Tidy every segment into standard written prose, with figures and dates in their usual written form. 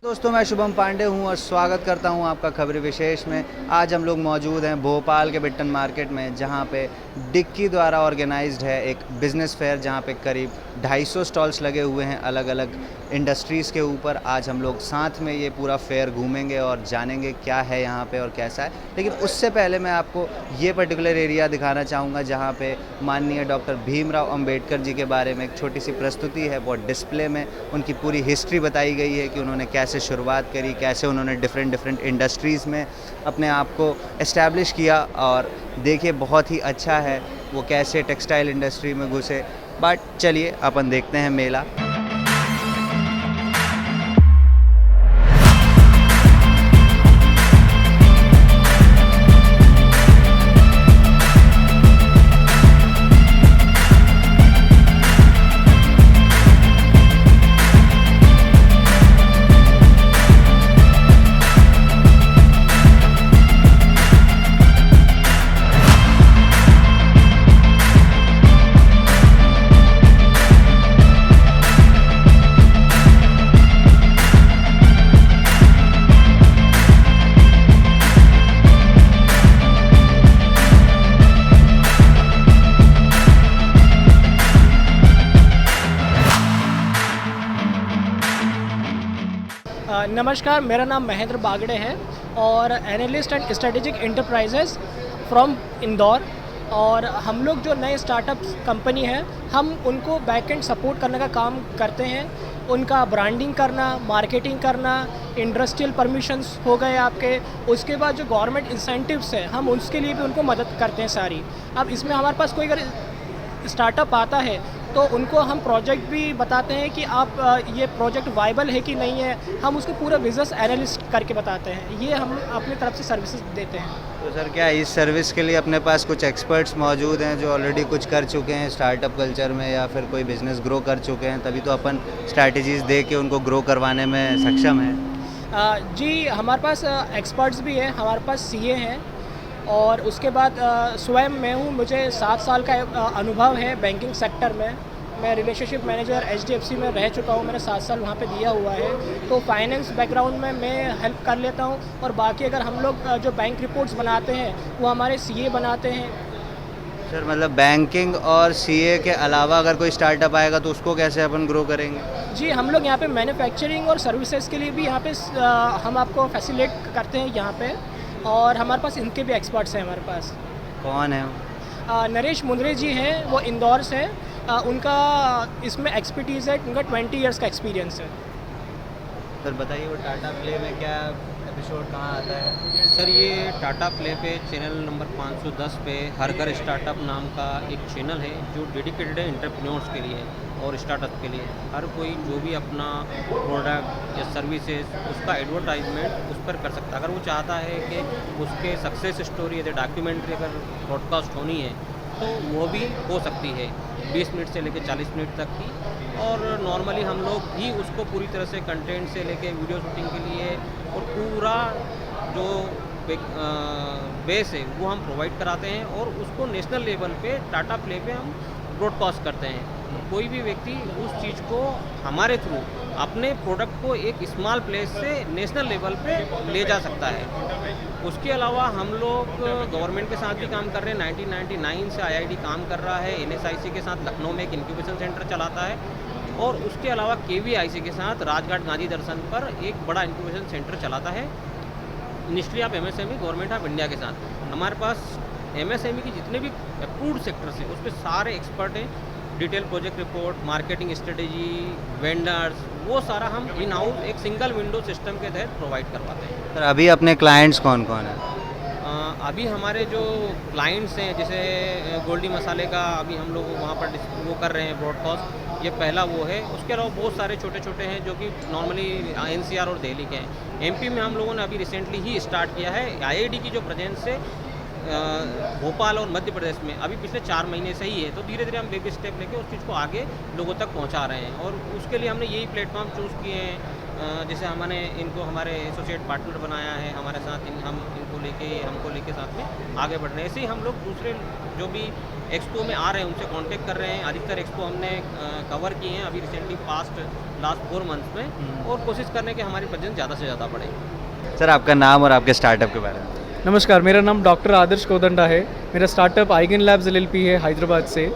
दोस्तों, मैं शुभम पांडे हूं और स्वागत करता हूं आपका खबरी विशेष में। आज हम लोग मौजूद हैं भोपाल के बिट्टन मार्केट में, जहां पे डिक्की द्वारा ऑर्गेनाइज्ड है एक बिज़नेस फेयर, जहां पे करीब 250 स्टॉल्स लगे हुए हैं अलग अलग इंडस्ट्रीज़ के ऊपर। आज हम लोग साथ में ये पूरा फेयर घूमेंगे और जानेंगे क्या है यहाँ पे और कैसा है। लेकिन उससे पहले मैं आपको ये पर्टिकुलर एरिया दिखाना चाहूँगा जहाँ पे माननीय डॉक्टर भीमराव अंबेडकर जी के बारे में एक छोटी सी प्रस्तुति है। वो डिस्प्ले में उनकी पूरी हिस्ट्री बताई गई है कि उन्होंने कैसे शुरुआत करी, कैसे उन्होंने डिफरेंट इंडस्ट्रीज़ में अपने आप को इस्टेब्लिश किया। और देखिए, बहुत ही अच्छा है वो कैसे टेक्सटाइल इंडस्ट्री में घुसे। बट चलिए अपन देखते हैं मेला। नमस्कार, मेरा नाम महेंद्र बागड़े है और analyst and strategic enterprises from Indore. और हम लोग जो नए स्टार्टअप कंपनी है, हम उनको बैक एंड सपोर्ट करने का काम करते हैं। उनका ब्रांडिंग करना, मार्केटिंग करना, इंडस्ट्रियल परमिशंस हो गए आपके, उसके बाद जो गवर्नमेंट इंसेंटिव्स है, हम उसके लिए भी उनको मदद करते हैं सारी। अब इसमें हमारे पास कोई अगर स्टार्टअप आता है तो उनको हम प्रोजेक्ट भी बताते हैं कि आप ये प्रोजेक्ट वायबल है कि नहीं है। हम उसको पूरा बिजनेस एनालिस्ट करके बताते हैं। ये हम अपनी तरफ से सर्विसेज देते हैं। तो सर, क्या इस सर्विस के लिए अपने पास कुछ एक्सपर्ट्स मौजूद हैं जो ऑलरेडी कुछ कर चुके हैं स्टार्टअप कल्चर में, या फिर कोई बिज़नेस ग्रो कर चुके हैं, तभी तो अपन स्ट्रैटेजीज़ दे के उनको ग्रो करवाने में सक्षम हैं? जी, हमारे पास एक्सपर्ट्स भी हैं। हमारे पास सीए हैं और उसके बाद स्वयं मैं हूँ। मुझे 7 साल का अनुभव है बैंकिंग सेक्टर में। मैं रिलेशनशिप मैनेजर HDFC में रह चुका हूँ। मैंने 7 साल वहाँ पे दिया हुआ है। तो फाइनेंस बैकग्राउंड में मैं हेल्प कर लेता हूँ। और बाकी अगर हम लोग जो बैंक रिपोर्ट्स बनाते हैं वो हमारे सीए बनाते हैं। सर, मतलब बैंकिंग और सीए के अलावा अगर कोई स्टार्टअप आएगा तो उसको कैसे अपन ग्रो करेंगे? जी, हम लोग यहाँ पे मैन्युफैक्चरिंग और सर्विसेज के लिए भी यहाँ पे हम आपको फैसिलिटेट करते हैं यहाँ पे। और हमारे पास इनके भी एक्सपर्ट्स हैं हमारे पास। कौन है वो? नरेश मुंद्रे जी हैं, वो इंदौर से। उनका इसमें एक्सपर्टीज़ है, उनका 20 इयर्स का एक्सपीरियंस है। सर बताइए, वो टाटा प्ले में क्या एपिसोड कहाँ आता है? सर, ये टाटा प्ले पे चैनल नंबर 510 पे हर घर स्टार्टअप नाम का एक चैनल है जो डेडिकेटेड है एंटरप्रेन्योर्स के लिए और स्टार्टअप के लिए। हर कोई जो भी अपना प्रोडक्ट या सर्विसेज उसका एडवर्टाइजमेंट उस पर कर सकता है। अगर वो चाहता है कि उसके सक्सेस स्टोरी या डॉक्यूमेंट्री अगर ब्रॉडकास्ट होनी है तो वो भी हो सकती है, 20 मिनट से लेकर 40 मिनट तक की। और नॉर्मली हम लोग भी उसको पूरी तरह से कंटेंट से लेके वीडियो शूटिंग के लिए और पूरा जो बेस है वो हम प्रोवाइड कराते हैं और उसको नेशनल लेवल पे टाटा प्ले पे हम ब्रॉडकास्ट करते हैं। कोई भी व्यक्ति उस चीज़ को हमारे थ्रू अपने प्रोडक्ट को एक स्मॉल प्लेस से नेशनल लेवल पे ले जा सकता है। उसके अलावा हम लोग गवर्नमेंट के साथ भी काम कर रहे हैं। 1999 से IIT काम कर रहा है। NSIC के साथ लखनऊ में एक इंक्यूबेशन सेंटर चलाता है और उसके अलावा KVIC के साथ राजघाट गांधी दर्शन पर एक बड़ा इंक्यूबेशन सेंटर चलाता है ministry of MSME government of India के साथ। हमारे पास MSME की जितने भी अप्रूव्ड सेक्टर्स हैं उस पर सारे एक्सपर्ट हैं। Detail project report, marketing strategy, vendors, वो सारा हम इन हाउस एक सिंगल विंडो सिस्टम के तहत प्रोवाइड करवाते हैं। सर, अभी अपने क्लाइंट्स कौन कौन हैं? अभी हमारे जो क्लाइंट्स हैं, जैसे गोल्डी मसाले का अभी हम लोग वहाँ पर वो कर रहे हैं ब्रॉडकास्ट, ये पहला वो है। उसके अलावा बहुत सारे छोटे छोटे हैं जो कि नॉर्मली NCR और दिल्ली के हैं। MP में हम लोगों ने अभी रिसेंटली ही स्टार्ट किया है। IIT की जो प्रेजेंस है भोपाल और मध्य प्रदेश में अभी पिछले 4 महीने से ही है। तो धीरे धीरे हम बेबी स्टेप लेके उस चीज़ को आगे लोगों तक पहुंचा रहे हैं और उसके लिए हमने यही प्लेटफॉर्म चूज़ किए हैं। जैसे हमने इनको हमारे एसोसिएट पार्टनर बनाया है हमारे साथ, हम हमको लेके साथ में आगे बढ़ रहे हैं। ऐसे ही हम लोग दूसरे जो भी एक्सपो में आ रहे हैं उनसे कांटेक्ट कर रहे हैं। अधिकतर एक्सपो हमने कवर किए हैं अभी रिसेंटली लास्ट 4 मंथ्स में, और कोशिश करने के हमारी प्रेजेंस ज़्यादा से ज़्यादा बढ़े। सर आपका नाम और आपके स्टार्टअप के बारे में। नमस्कार, मेरा नाम डॉक्टर आदर्श कोदंडा है। मेरा स्टार्टअप आइगन लैब्स एलएलपी है हैदराबाद से।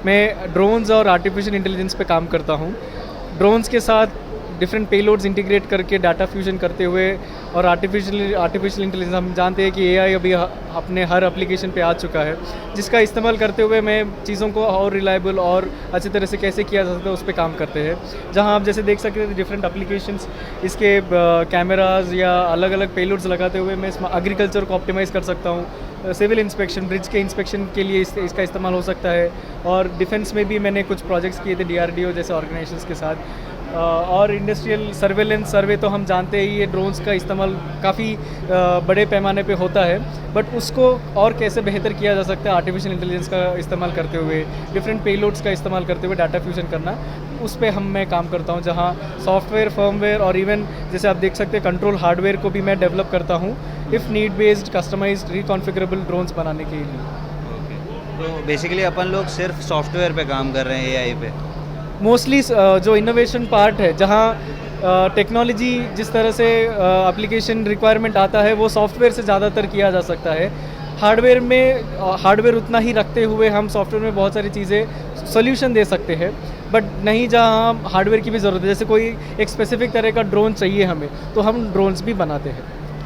मैं ड्रोन्स और आर्टिफिशियल इंटेलिजेंस पे काम करता हूँ। ड्रोन्स के साथ डिफरेंट पेलोड्स इंटीग्रेट करके डाटा फ्यूजन करते हुए, और आर्टिफिशियल इंटेलिजेंस हम जानते हैं कि एआई अभी अपने हर एप्लीकेशन पे आ चुका है, जिसका इस्तेमाल करते हुए मैं चीज़ों को और रिलायबल और अच्छी तरह से कैसे किया जा सकता है उस पर काम करते हैं। जहाँ आप जैसे देख सकते हैं डिफरेंट एप्लीकेशंस, इसके कैमराज या अलग अलग पेलोड्स लगाते हुए मैं एग्रीकल्चर को ऑप्टिमाइज़ कर सकता हूँ। सिविल इंस्पेक्शन, ब्रिज के इंस्पेक्शन के लिए इसका इस्तेमाल हो सकता है। और डिफेंस में भी मैंने कुछ प्रोजेक्ट्स किए थे डीआरडीओ जैसे ऑर्गेनाइजेशंस के साथ। और इंडस्ट्रियल सर्वेलेंस सर्वे तो हम जानते ही, ये ड्रोन्स का इस्तेमाल काफ़ी बड़े पैमाने पे होता है, बट उसको और कैसे बेहतर किया जा सकता है आर्टिफिशियल इंटेलिजेंस का इस्तेमाल करते हुए, डिफरेंट पेलोड्स का इस्तेमाल करते हुए डाटा फ्यूजन करना, उस पर मैं काम करता हूँ। जहाँ सॉफ्टवेयर, फर्मवेयर और इवन जैसे आप देख सकते हैं कंट्रोल हार्डवेयर को भी मैं डेवलप करता हूँ if need based customized reconfigurable drones बनाने के लिए। तो बेसिकली अपन लोग सिर्फ सॉफ्टवेयर पे काम कर रहे हैं एआई पे। मोस्टली जो इनोवेशन पार्ट है, जहाँ टेक्नोलॉजी जिस तरह से एप्लीकेशन रिक्वायरमेंट आता है वो सॉफ्टवेयर से ज़्यादातर किया जा सकता है। हार्डवेयर उतना ही रखते हुए हम सॉफ्टवेयर में बहुत सारी चीज़ें सोल्यूशन दे सकते हैं, बट नहीं जहाँ हार्डवेयर की भी ज़रूरत है। जैसे कोई एक स्पेसिफिक तरह का ड्रोन चाहिए हमें, तो हम ड्रोन्स भी बनाते हैं,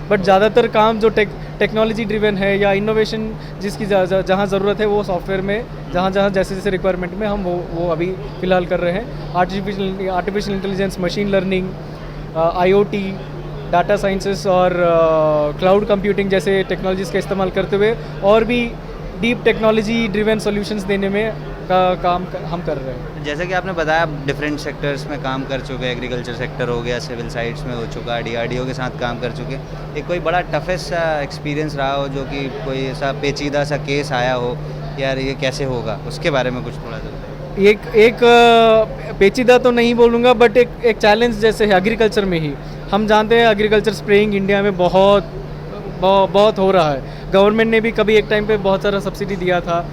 बट ज़्यादातर काम जो टेक्नोलॉजी ड्रिवन है या इनोवेशन जिसकी जहाँ ज़रूरत है वो सॉफ्टवेयर में जहाँ जैसे रिक्वायरमेंट में हम वो अभी फ़िलहाल कर रहे हैं। Artificial intelligence, machine learning, IoT, data sciences और क्लाउड कंप्यूटिंग जैसे टेक्नोलॉजीज़ का इस्तेमाल करते हुए और भी डीप टेक्नोलॉजी ड्रिवन सॉल्यूशंस देने में काम हम कर रहे हैं। जैसे कि आपने बताया आप डिफरेंट सेक्टर्स में काम कर चुके हैं, एग्रीकल्चर सेक्टर हो गया, सिविल साइट्स में हो चुका, डीआरडीओ के साथ काम कर चुके। एक कोई बड़ा टफेस्ट सा एक्सपीरियंस रहा हो, जो कि कोई ऐसा पेचीदा सा केस आया हो, यार ये कैसे होगा, उसके बारे में कुछ थोड़ा सा। एक पेचीदा तो नहीं बोलूँगा, बट एक चैलेंज जैसे है एग्रीकल्चर में ही। हम जानते हैं एग्रीकल्चर स्प्रेइंग इंडिया में बहुत हो रहा है। गवर्नमेंट ने भी कभी एक टाइम पे बहुत सारा सब्सिडी दिया था,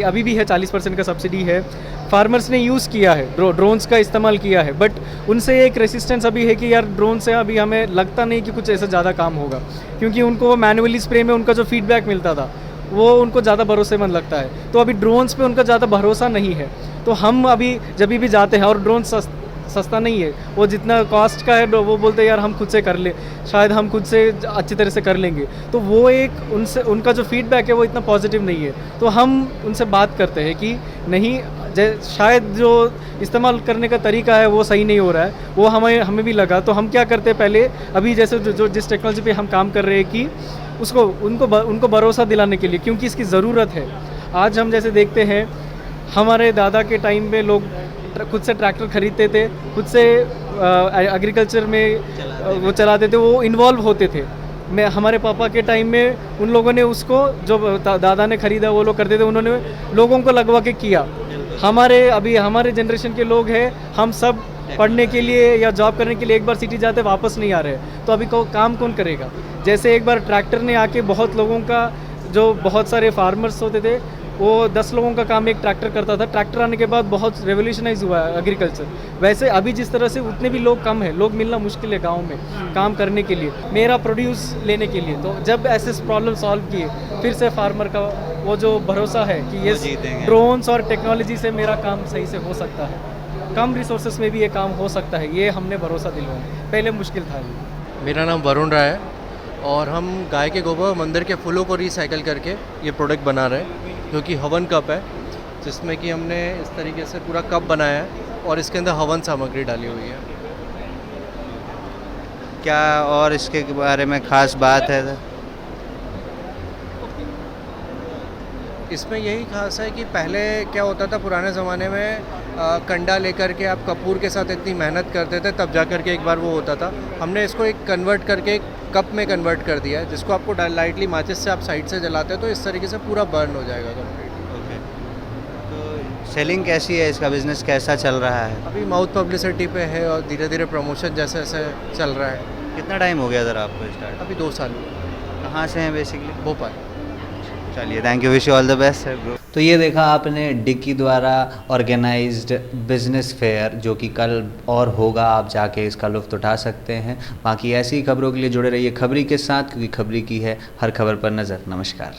अभी भी है, 40% का सब्सिडी है। फार्मर्स ने यूज़ किया है, ड्रोन्स का इस्तेमाल किया है, बट उनसे एक रेसिस्टेंस अभी है कि यार ड्रोन से अभी हमें लगता नहीं कि कुछ ऐसा ज़्यादा काम होगा, क्योंकि उनको वो मैनुअली स्प्रे में उनका जो फीडबैक मिलता था वो उनको ज़्यादा भरोसेमंद लगता है। तो अभी ड्रोन्स पे उनका ज़्यादा भरोसा नहीं है। तो हम अभी जब भी जाते हैं, और ड्रोन सस्ता नहीं है, वो जितना कॉस्ट का है वो बोलते हैं यार हम खुद से कर ले, शायद हम खुद से अच्छी तरह से कर लेंगे। तो वो एक उनका जो फीडबैक है वो इतना पॉजिटिव नहीं है। तो हम उनसे बात करते हैं कि नहीं, शायद जो इस्तेमाल करने का तरीका है वो सही नहीं हो रहा है, वो हमें भी लगा। तो हम क्या करते हैं, पहले अभी जैसे जिस टेक्नोलॉजी पे हम काम कर रहे हैं कि उनको भरोसा दिलाने के लिए, क्योंकि इसकी ज़रूरत है। आज हम जैसे देखते हैं हमारे दादा के टाइम में लोग खुद से ट्रैक्टर खरीदते थे, खुद से एग्रीकल्चर में वो चलाते थे, वो इन्वॉल्व होते थे। हमारे पापा के टाइम में उन लोगों ने उसको जो दादा ने खरीदा वो लोग करते थे, उन्होंने लोगों को लगवा के किया। हमारे जनरेशन के लोग हैं, हम सब पढ़ने के लिए या जॉब करने के लिए एक बार सिटी जाते वापस नहीं आ रहे, तो अभी काम कौन करेगा। जैसे एक बार ट्रैक्टर ने आके बहुत लोगों का, जो बहुत सारे फार्मर्स होते थे, वो 10 लोगों का काम एक ट्रैक्टर करता था। ट्रैक्टर आने के बाद बहुत रेवोल्यूशनाइज हुआ है एग्रीकल्चर। वैसे अभी जिस तरह से उतने भी लोग कम हैं, लोग मिलना मुश्किल है गांव में काम करने के लिए, मेरा प्रोड्यूस लेने के लिए। तो जब ऐसे प्रॉब्लम सॉल्व किए, फिर से फार्मर का वो जो भरोसा है कि ये ड्रोन्स और टेक्नोलॉजी से मेरा काम सही से हो सकता है, कम रिसोर्सेज में भी ये काम हो सकता है, ये हमने भरोसा दिलवाया। पहले मुश्किल था। मेरा नाम वरुण राय है और हम गाय के गोबर, मंदिर के फूलों को रिसाइकल करके ये प्रोडक्ट बना रहे हैं, जो कि हवन कप है, जिसमें कि हमने इस तरीके से पूरा कप बनाया है और इसके अंदर हवन सामग्री डाली हुई है। क्या और इसके बारे में ख़ास बात है? इसमें यही खास है कि पहले क्या होता था, पुराने ज़माने में कंडा लेकर के आप कपूर के साथ इतनी मेहनत करते थे, तब जा कर के एक बार वो होता था। हमने इसको एक कन्वर्ट करके एक कप में कन्वर्ट कर दिया है, जिसको आपको लाइटली माचिस से आप साइड से जलाते हैं तो इस तरीके से पूरा बर्न हो जाएगा कंप्लीट। ओके, तो सेलिंग कैसी है, इसका बिजनेस कैसा चल रहा है? अभी माउथ पब्लिसिटी पे है और धीरे धीरे प्रमोशन जैसे जैसे चल रहा है। कितना टाइम हो गया सर आपको स्टार्ट? अभी 2 साल कहाँ से हैं बेसिकली? भोपाल। चलिए, thank you, wish you all the best sir bro. तो ये देखा आपने डिक्की द्वारा ऑर्गेनाइज्ड बिजनेस फेयर, जो कि कल और होगा, आप जाके इसका लुत्फ़ उठा सकते हैं। बाकी ऐसी खबरों के लिए जुड़े रहिए खबरी के साथ, क्योंकि खबरी की है हर खबर पर नज़र। नमस्कार।